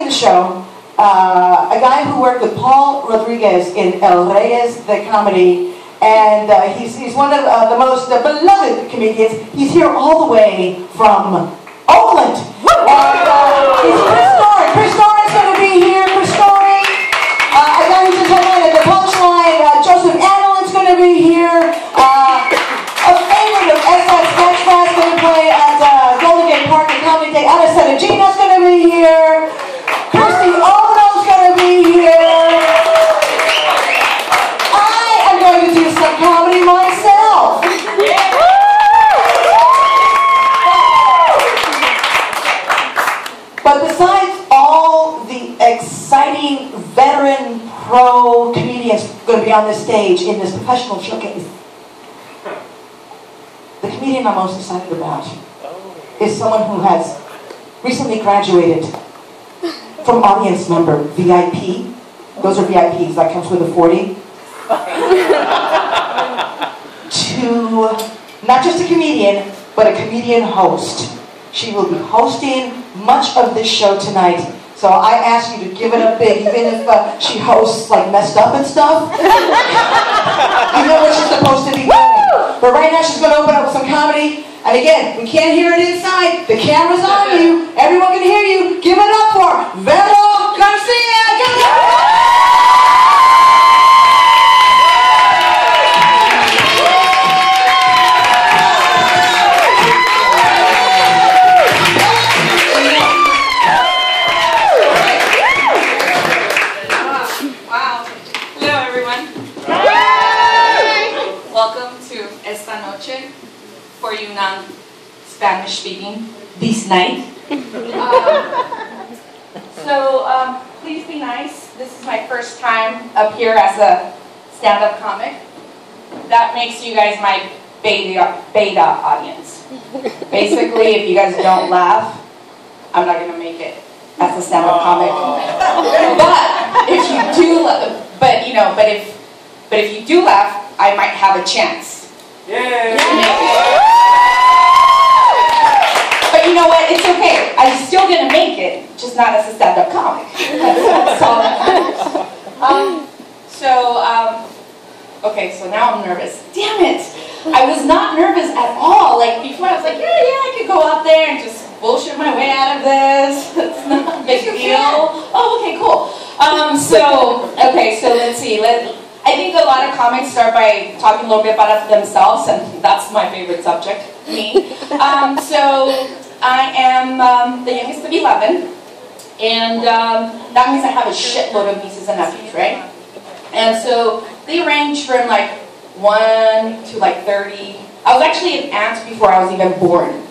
the show, a guy who worked with Paul Rodriguez in El Reyes de Comedy, and he's one of the most beloved comedians. He's here all the way from Oakland. And he's Chris Story. Chris Story's going to be here. Chris Story. A guy who's just headlining at the Punchline. Joseph Adelin's going to be here. A favorite of SS Sketchfest going to play at Golden Gate Park and Comedy Day. Ana Senegina's going to be here. Christy Ono's going to be here. I am going to do some comedy myself. But besides all the exciting veteran pro comedians going to be on this stage in this professional showcase, the comedian I'm most excited about is someone who has recently graduated from audience member, VIP. Those are VIPs, that comes with a 40. To not just a comedian, but a comedian host. She will be hosting much of this show tonight. So I ask you to give it up big, even if she hosts like messed up and stuff. You know what she's supposed to be doing. But right now she's going to open up with some comedy. And again, we can't hear it inside. The camera's on you. Everyone can hear you. Give it up for Vero Garcia. Wow. Hello, everyone. Welcome to Esta Noche. For you non-Spanish speaking, this night. Please be nice. This is my first time up here as a stand-up comic. That makes you guys my beta audience. Basically, if you guys don't laugh, I'm not gonna make it as a stand-up comic. But if you do, but if you do laugh, I might have a chance. Yeah. But you know what? It's okay. I'm still gonna make it, just not as a stand-up comic. That's all that matters. Okay. So now I'm nervous. Damn it! I was not nervous at all. Like before, I was like, yeah, I could go out there and just bullshit my way out of this. It's not a big deal. Oh, okay, cool. So let's see. I think a lot of comics start by talking a little bit about themselves, and that's my favorite subject, me. So I am the youngest of 11, and that means I have a shitload of nieces and nephews, right? And so they range from like 1 to like 30. I was actually an aunt before I was even born.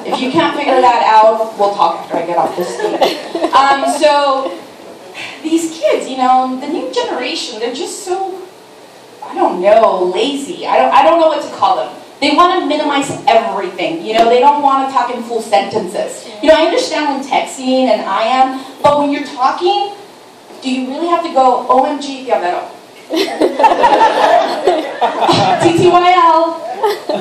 If you can't figure that out, we'll talk after I get off this stage. So these kids, you know, the new generation, they're just so, I don't know, lazy. I don't know what to call them. They want to minimize everything, you know, they don't want to talk in full sentences. You know, I understand when texting and I am, but when you're talking, do you really have to go, OMG, Diabero? TTYL.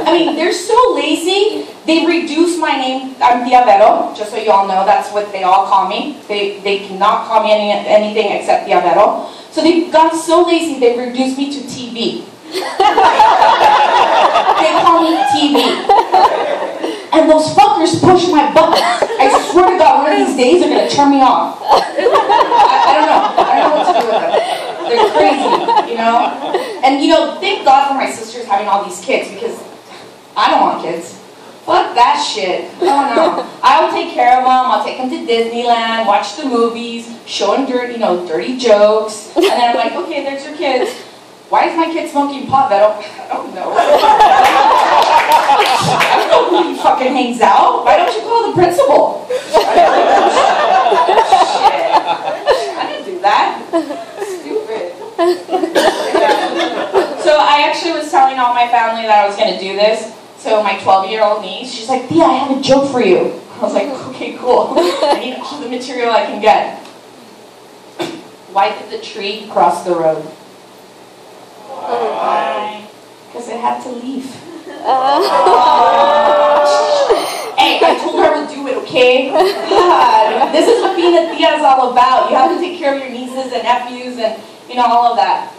I mean, they're so lazy. They reduced my name. I'm Diabero, just so you all know. That's what they all call me. They cannot call me anything except Diabero. So they've gotten so lazy, they reduced me to TV. They call me TV. And those fuckers push my buttons. I swear to God, one of these days they're going to turn me off. I don't know. I don't know what to do with them. They're crazy, you know? And, you know, thank God for my sisters having all these kids, because I don't want kids. Fuck that shit. No. I'll take care of them. I'll take them to Disneyland, watch the movies, show them dirty jokes. And then I'm like, okay, there's your kids. Why is my kid smoking pot? I don't know. I don't know who he fucking hangs out. Why don't you call the principal? Shit. I didn't do that. Stupid. So I actually was telling all my family that I was going to do this. So my 12-year-old niece, she's like, Thea, I have a joke for you. I was like, okay, cool. I need all the material I can get. Why did the tree cross the road? Why? Because it had to leave. Hey, I told her I would do it, okay? God, this is what being a tia is all about. You have to take care of your nieces and nephews and, you know, all of that.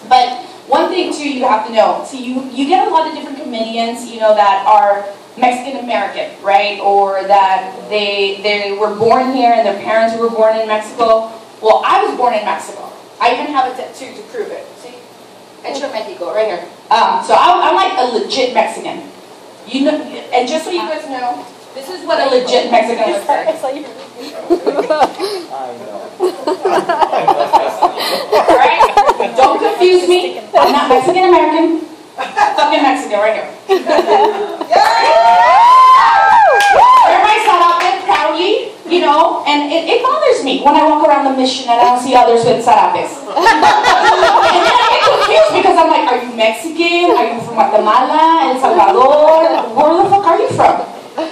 But one thing, too, you have to know. See, you get a lot of different comedians, you know, that are Mexican-American, right? Or that they were born here and their parents were born in Mexico. Well, I was born in Mexico. I even have a tattoo to prove it. See? Hecho Mexico, right here. So I'm like a legit Mexican. You know, and just so you guys know, this is what a legit Mexican looks like. Alright? Don't confuse me. I'm not Mexican American. Fucking Mexican right here. Wear my sarapes proudly, you know, and it bothers me when I walk around the mission and I don't see others with sarapes. And then I get confused because I'm like, are you Mexican? Are you from Guatemala? El Salvador? Where the fuck are you from?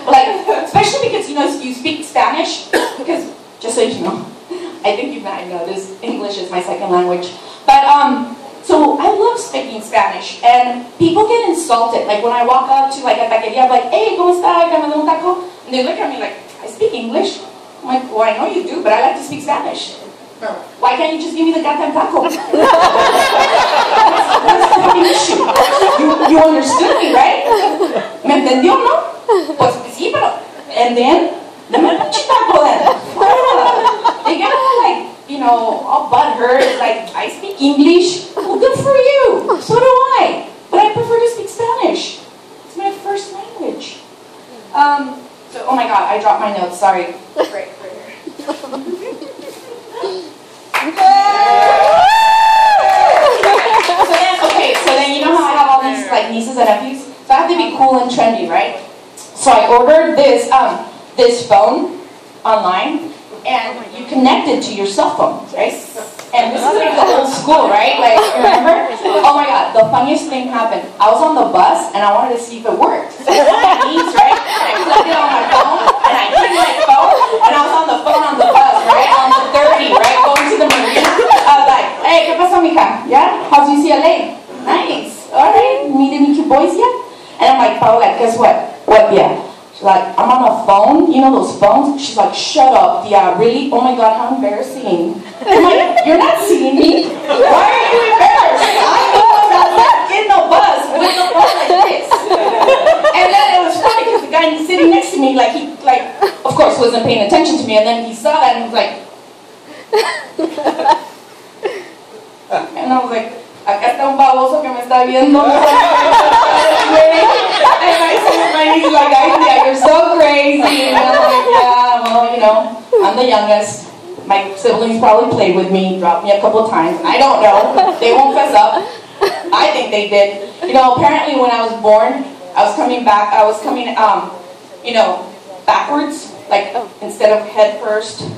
Like, especially because, you know, you speak Spanish. Because, just so you know, I think you might know this, English is my second language. But, so I love speaking Spanish, and people get insulted. Like when I walk up to like a taqueria, I'm like, hey, ¿cómo está? ¿Me da un taco? And they look at me like, I speak English? I'm like, well, I know you do, but I like to speak Spanish. Why can't you just give me the goddamn taco? What's the fucking issue? You understood me, right? ¿Me entendió, no? Pues sí, pero... And then, dame el pinche taco then. They get all like, you know, all butthurt, like, I speak English. Well, good for you. So do I. But I prefer to speak Spanish. It's my first language. So, oh my god, I dropped my notes. Sorry. Right here. So then you know how I have all these like nieces and nephews? So I have to be cool and trendy, right? So I ordered this this phone online, and you connect it to your cell phone, right? And this is like the old school, right? Like, remember? Oh my god, the funniest thing happened. I was on the bus, and I wanted to see if it worked. So what that means, right? I plugged it on my phone, and I hit my phone, and I was on the phone on the bus, right? On the 30, right? Going to the marina. I was like, hey, ¿qué pasa, mija? Yeah? How's UCLA? Nice. Alright, meet any cute boys yet? And I'm like, Paula, guess what? What, yeah? She's like, I'm on a phone, you know those phones? She's like, shut up, yeah, really? Oh my god, how embarrassing. I'm like, you're not seeing me. Why are you embarrassed? I'm the one that's like in the bus with the phone like this. And then it was funny because the guy sitting next to me, like, he, like, of course, wasn't paying attention to me, and then he saw that and he was like, and I was like, acá está un baboso que me está viendo. And my niece like, yeah, you're so crazy. And I'm like, yeah, well, you know, I'm the youngest. My siblings probably played with me, dropped me a couple of times. I don't know. They won't fess up. I think they did. You know, apparently when I was born, I was coming back, you know, backwards, like instead of head first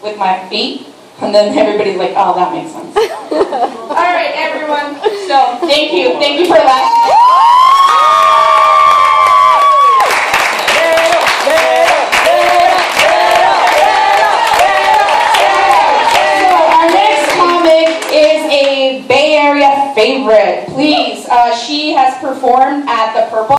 with my feet. And then everybody's like, oh, that makes sense. All right, everyone. So, thank you. Thank you for that. So, our next comic is a Bay Area favorite. Please, she has performed at the Purple